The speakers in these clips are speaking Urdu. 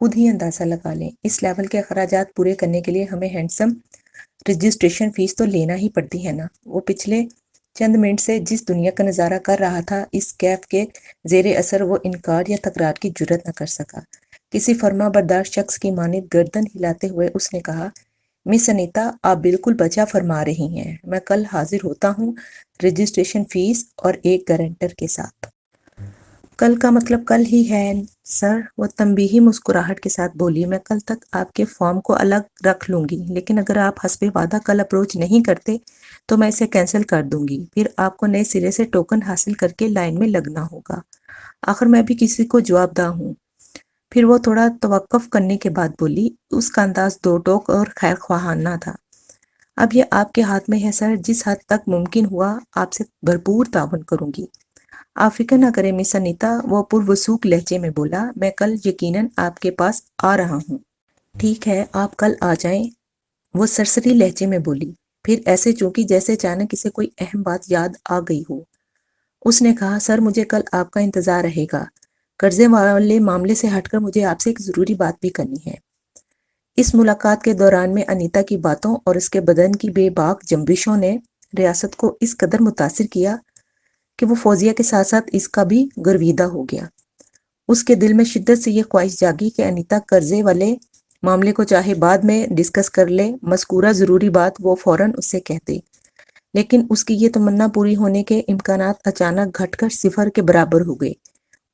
خود ہی اندازہ لگا لیں، اس لیول کے اخراجات پورے کرنے کے لیے ہمیں ہینڈسم رجسٹریشن فیس تو لینا ہی پڑتی ہے نا۔ وہ پچھلے چند منٹ سے جس دنیا کا نظارہ کر رہا تھا، اس کیف کے زیر اثر وہ انکار یا تکرار کی جرت نہ کر سکا۔ کسی فرما بردار شخص کی مانند گردن ہلاتے ہوئے اس نے کہا، مس انیتا، آپ بالکل بجا فرما رہی ہیں، میں کل حاضر ہوتا ہوں رجسٹریشن فیس اور ایک گارنٹر کے ساتھ۔ کل کا مطلب کل ہی ہے سر، وہ تنبیہی مسکراہٹ کے ساتھ بولی۔ میں کل تک آپ کے فارم کو الگ رکھ لوں گی، لیکن اگر آپ حسب وعدہ کل اپروچ نہیں کرتے تو میں اسے کینسل کر دوں گی، پھر آپ کو نئے سرے سے ٹوکن حاصل کر کے لائن میں لگنا ہوگا۔ آخر میں بھی کسی کو جواب دہ ہوں۔ پھر وہ تھوڑا توقف کرنے کے بعد بولی، اس کا انداز دو ٹوک اور خیر خواہانہ تھا۔ اب یہ آپ کے ہاتھ میں ہے سر، جس حد تک ممکن ہوا آپ سے بھرپور تعاون کروں گی۔ آپ فکر نہ کریں مس انیتا، وہ پروسوک لہجے میں بولا، میں کل یقیناً آپ کے پاس آ رہا ہوں۔ ٹھیک ہے، آپ کل آ جائیں، وہ سرسری لہجے میں بولی، پھر ایسے چونکی جیسے اچانک اسے کوئی اہم بات یاد آ گئی ہو۔ اس نے کہا، سر مجھے کل آپ کا انتظار رہے گا، قرضے والے معاملے سے ہٹ کر مجھے آپ سے ایک ضروری بات بھی کرنی ہے۔ اس ملاقات کے دوران میں انیتا کی باتوں اور اس کے بدن کی بے باک جنبشوں نے ریاست کو اس قدر متاثر کیا کہ وہ فوزیہ کے ساتھ ساتھ اس کا بھی گرویدہ ہو گیا۔ اس کے دل میں شدت سے یہ خواہش جاگی کہ انیتا قرضے والے معاملے کو چاہے بعد میں ڈسکس کر لے، مذکورہ ضروری بات وہ فوراً اس سے کہہ دے۔ لیکن اس کی یہ تمنا پوری ہونے کے امکانات اچانک گھٹ کر صفر کے برابر ہو گئے۔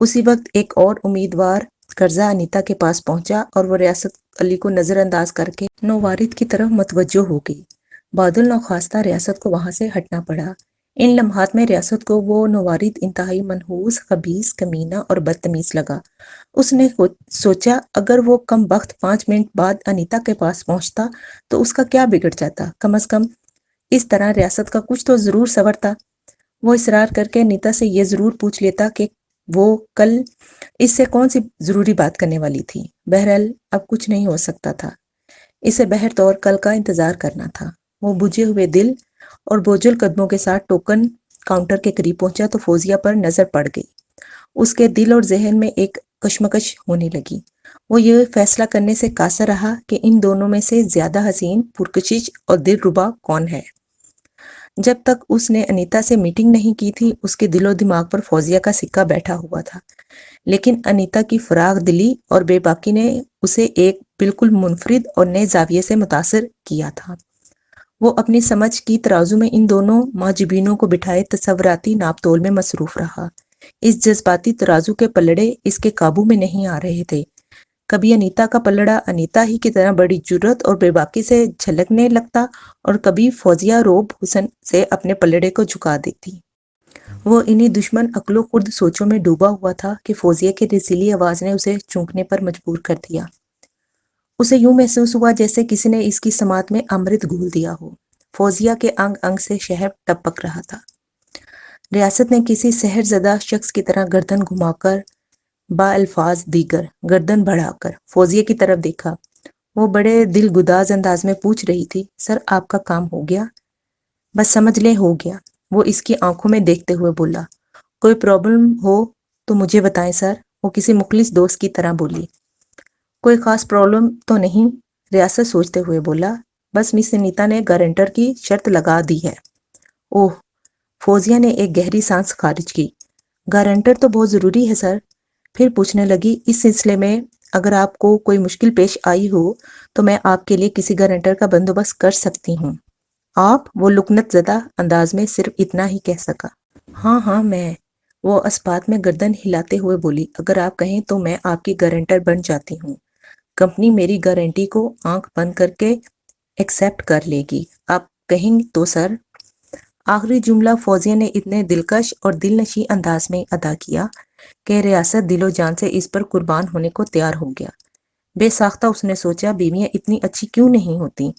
اسی وقت ایک اور امیدوار قرضہ انیتا کے پاس پہنچا اور وہ ریاست علی کو نظر انداز کر کے نوارد کی طرف متوجہ ہو گئی۔ بادل ناخواستہ ریاست کو وہاں سے ہٹنا پڑا۔ ان لمحات میں ریاست کو وہ نوارد انتہائی منحوس، خبیث، کمینہ اور بدتمیز لگا۔ اس نے سوچا، اگر وہ کم بخت 5 منٹ بعد انیتا کے پاس پہنچتا تو اس کا کیا بگڑ جاتا؟ کم از کم اس طرح ریاست کا کچھ تو ضرور سنورتا۔ وہ اصرار کر کے انیتا سے یہ ضرور پوچھ لیتا کہ وہ کل اس سے کون سی ضروری بات کرنے والی تھی۔ بہرحال اب کچھ نہیں ہو سکتا تھا، اسے بہر طور کل کا انتظار کرنا تھا۔ وہ بجھے ہوئے دل اور بوجھل قدموں کے ساتھ ٹوکن کاؤنٹر کے قریب پہنچا تو فوزیہ پر نظر پڑ گئی۔ اس کے دل اور ذہن میں ایک کشمکش ہونے لگی۔ وہ یہ فیصلہ کرنے سے قاصر رہا کہ ان دونوں میں سے زیادہ حسین، پرکشش اور دلربا کون ہے۔ جب تک اس نے انیتا سے میٹنگ نہیں کی تھی، اس کے دل و دماغ پر فوزیہ کا سکہ بیٹھا ہوا تھا، لیکن انیتا کی فراغ دلی اور بے باکی نے اسے ایک بالکل منفرد اور نئے زاویے سے متاثر کیا تھا۔ وہ اپنی سمجھ کی ترازو میں ان دونوں معجبینوں کو بٹھائے تصوراتی ناپ تول میں مصروف رہا۔ اس جذباتی ترازو کے پلڑے اس کے قابو میں نہیں آ رہے تھے۔ کبھی انیتا کا پلڑا انیتا ہی کی طرح بڑی جرت اور بے باکی سے جھلکنے لگتا اور کبھی فوزیہ روب حسن سے اپنے پلڑے کو جھکا دیتی۔ وہ انہی دشمن عقل و خرد سوچوں میں ڈوبا ہوا تھا کہ فوزیہ کی رسیلی آواز نے اسے چونکنے پر مجبور کر دیا۔ اسے یوں محسوس ہوا جیسے کسی نے اس کی سماعت میں امرت گھول دیا ہو۔ فوزیہ کے انگ انگ سے شہد ٹپک رہا تھا۔ ریاست نے کسی سحر زدہ شخص کی طرح گردن گھما کر با الفاظ دیگر گردن بڑھا کر فوزیہ کی طرف دیکھا۔ وہ بڑے دل گداز انداز میں پوچھ رہی تھی، سر آپ کا کام ہو گیا؟ بس سمجھ لیں ہو گیا، وہ اس کی آنکھوں میں دیکھتے ہوئے بولا۔ کوئی پرابلم ہو تو مجھے بتائیں سر، وہ کسی مخلص دوست کی طرح بولی۔ کوئی خاص پرابلم تو نہیں، ریاست سوچتے ہوئے بولا، بس مس انیتا نے گارنٹر کی شرط لگا دی ہے۔ اوہ، فوزیہ نے ایک گہری سانس خارج کی۔ گارنٹر تو بہت ضروری ہے سر۔ پھر پوچھنے لگی، اس سلسلے میں اگر آپ کو کوئی مشکل پیش آئی ہو تو میں آپ کے لیے کسی گارنٹر کا بندوبست کر سکتی ہوں۔ آپ؟ وہ لکنت زدہ انداز میں صرف اتنا ہی کہہ سکا۔ ہاں ہاں میں، وہ اسبات میں گردن ہلاتے ہوئے بولی، اگر آپ کہیں تو میں آپ کی گارنٹر بن جاتی ہوں۔ کمپنی میری گارنٹی کو آنکھ بند کر کے ایکسپٹ کر لے گی، آپ کہیں تو سر۔ آخری جملہ فوزیہ نے اتنے دلکش اور دل نشیں انداز میں ادا کیا کہ ریاست دل و جان سے اس پر قربان ہونے کو تیار ہو گیا۔ بے ساختہ اس نے سوچا، بیویاں اتنی اچھی کیوں نہیں ہوتی؟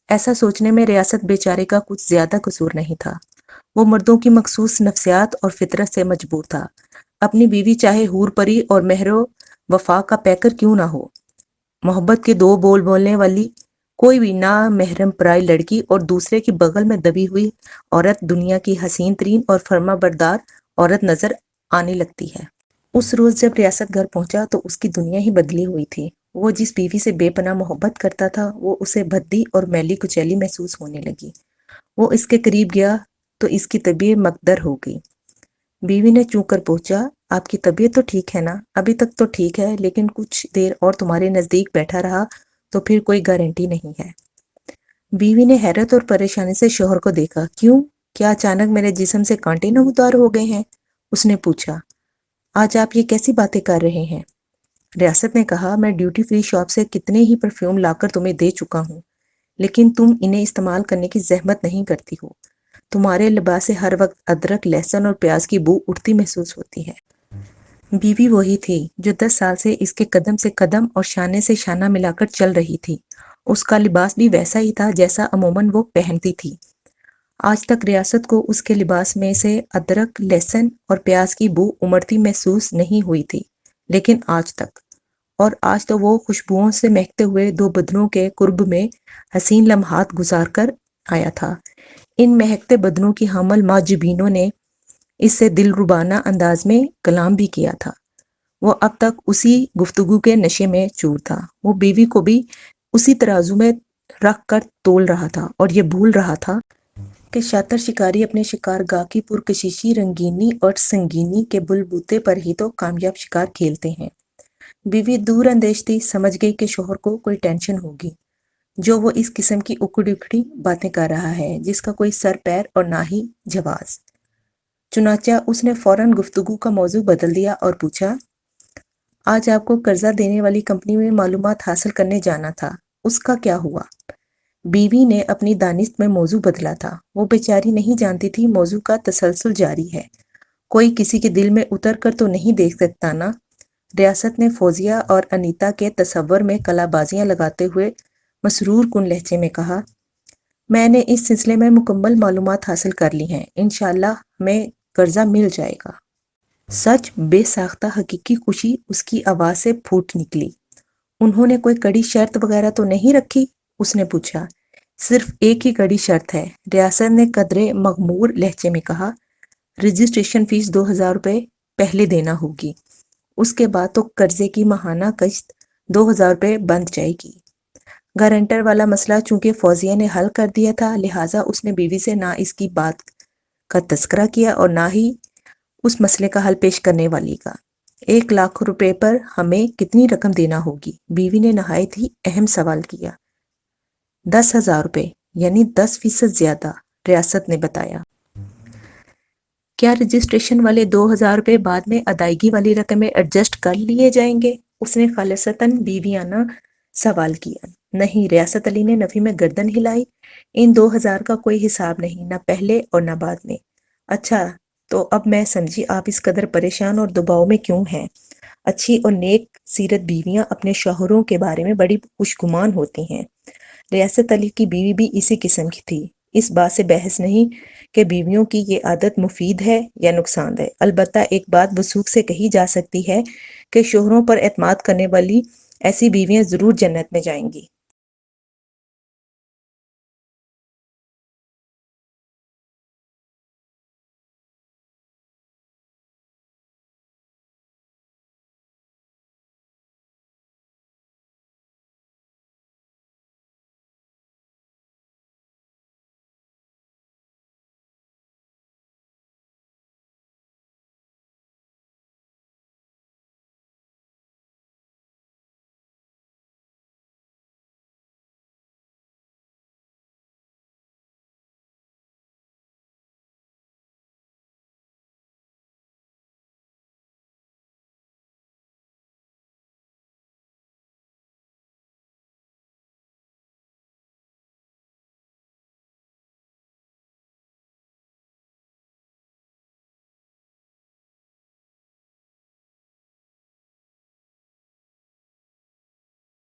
ایسا سوچنے میں ریاست بیچارے کا کچھ زیادہ قصور نہیں تھا۔ وہ مردوں کی مخصوص نفسیات اور فطرت سے مجبور تھا۔ اپنی بیوی چاہے حور پری اور مہر و وفا کا پیکر کیوں نہ ہو، محبت کے دو بول بولنے والی کوئی بھی نا محرم پرائی لڑکی اور دوسرے کی بغل میں دبی ہوئی عورت دنیا کی حسین ترین اور فرما بردار عورت نظر آنے لگتی ہے۔ اس روز جب ریاست گھر پہنچا تو اس کی دنیا ہی بدلی ہوئی تھی۔ وہ جس بیوی سے بے پناہ محبت کرتا تھا وہ اسے بھدی اور میلی کچیلی محسوس ہونے لگی۔ وہ اس کے قریب گیا تو اس کی طبیعت مکدر ہو گئی۔ بیوی نے چوں کر پوچھا، آپ کی طبیعت تو ٹھیک ہے نا؟ ابھی تک تو ٹھیک ہے، لیکن کچھ دیر اور تمہارے نزدیک بیٹھا رہا تو پھر کوئی گارنٹی نہیں ہے۔ بیوی نے حیرت اور پریشانی سے شوہر کو دیکھا۔ کیوں؟ کیا اچانک میرے جسم سے کانٹے نمودار ہو گئے ہیں؟ اس نے پوچھا۔ آج آپ یہ کیسی باتیں کر رہے ہیں؟ ریاست نے کہا، میں ڈیوٹی فری شاپ سے کتنے ہی پرفیوم لا کر تمہیں دے چکا ہوں، لیکن تم انہیں استعمال کرنے کی زحمت نہیں کرتی ہو۔ تمہارے لباس سے ہر وقت ادرک، لہسن اور پیاز کی بو اٹھتی محسوس ہوتی ہے۔ بیوی وہی تھی جو 10 سال سے اس کے قدم سے قدم اور شانے سے شانہ ملا کر چل رہی تھی۔ اس کا لباس بھی ویسا ہی تھا جیسا عموماً وہ پہنتی تھی۔ آج تک ریاست کو اس کے لباس میں سے ادرک، لہسن اور پیاز کی بو امڑتی محسوس نہیں ہوئی تھی، لیکن آج تک، اور آج تو وہ خوشبوؤں سے مہکتے ہوئے دو بدنوں کے قرب میں حسین لمحات گزار کر آیا تھا۔ ان مہکتے بدنوں کی حامل معجبینوں نے اس سے دلربانہ انداز میں کلام بھی کیا تھا۔ وہ اب تک اسی گفتگو کے نشے میں چور تھا۔ وہ بیوی کو بھی اسی ترازو میں رکھ کر تول رہا تھا اور یہ بھول رہا تھا کہ شاطر شکاری اپنے شکار گاہ کی پرکششی، رنگینی اور سنگینی کے بلبوتے پر ہی تو کامیاب شکار کھیلتے ہیں۔ بیوی دور اندیش تھی، سمجھ گئی کہ شوہر کو کوئی ٹینشن ہوگی، جو وہ اس قسم کی اکڑی اکڑی باتیں کر رہا ہے جس کا کوئی سر پیر اور نہ ہی جواز۔ چنانچہ اس نے فوراً گفتگو کا موضوع بدل دیا اور پوچھا، آج آپ کو قرضہ دینے والی کمپنی میں معلومات حاصل کرنے جانا تھا، اس کا کیا ہوا؟ بیوی نے اپنی دانست میں موضوع بدلا تھا۔ وہ بیچاری نہیں جانتی تھی موضوع کا تسلسل جاری ہے۔ کوئی کسی کے دل میں اتر کر تو نہیں دیکھ سکتا نا؟ ریاست نے فوزیہ اور انیتا کے تصور میں کلا بازیاں لگاتے ہوئے مسرور کن لہجے میں کہا، میں نے اس سلسلے میں مکمل معلومات حاصل کر لی ہیں، انشاءاللہ ہمیں قرضہ مل جائے گا۔ سچ؟ بے ساختہ حقیقی خوشی اس کی آواز سے پھوٹ نکلی۔ انہوں نے کوئی کڑی شرط وغیرہ تو نہیں رکھی؟ اس نے پوچھا۔ صرف ایک ہی کڑی شرط ہے، ریاست نے قدرے مغمور لہجے میں کہا، رجسٹریشن فیس 2000 روپے پہلے دینا ہوگی، اس کے بعد تو قرضے کی ماہانہ قسط 2000 روپے بند جائے گی۔ گارنٹر والا مسئلہ چونکہ فوزیہ نے حل کر دیا تھا، لہٰذا اس نے بیوی سے نہ اس کی بات کا تذکرہ کیا اور نہ ہی اس مسئلے کا حل پیش کرنے والی کا۔ 1,00,000 روپے پر ہمیں کتنی رقم دینا ہوگی؟ بیوی نے نہایت ہی اہم سوال کیا۔ 10,000 روپے، یعنی 10% زیادہ، ریاست نے بتایا۔ کیا رجسٹریشن والے 2,000 روپے بعد میں ادائیگی والی رقم میں ایڈجسٹ کر لیے جائیں گے؟ اس نے خالصتاً بیویانہ سوال کیا۔ نہیں، ریاست علی نے نفی میں گردن ہلائی، ان 2,000 کا کوئی حساب نہیں، نہ پہلے اور نہ بعد میں۔ اچھا، تو اب میں سمجھی آپ اس قدر پریشان اور دباؤ میں کیوں ہیں۔ اچھی اور نیک سیرت بیویاں اپنے شوہروں کے بارے میں بڑی خوشگمان ہوتی ہیں۔ ریاست علی کی بیوی بھی اسی قسم کی تھی۔ اس بات سے بحث نہیں کہ بیویوں کی یہ عادت مفید ہے یا نقصان دہ، البتہ ایک بات وثوق سے کہی جا سکتی ہے کہ شوہروں پر اعتماد کرنے والی ایسی بیویاں ضرور جنت میں جائیں گی۔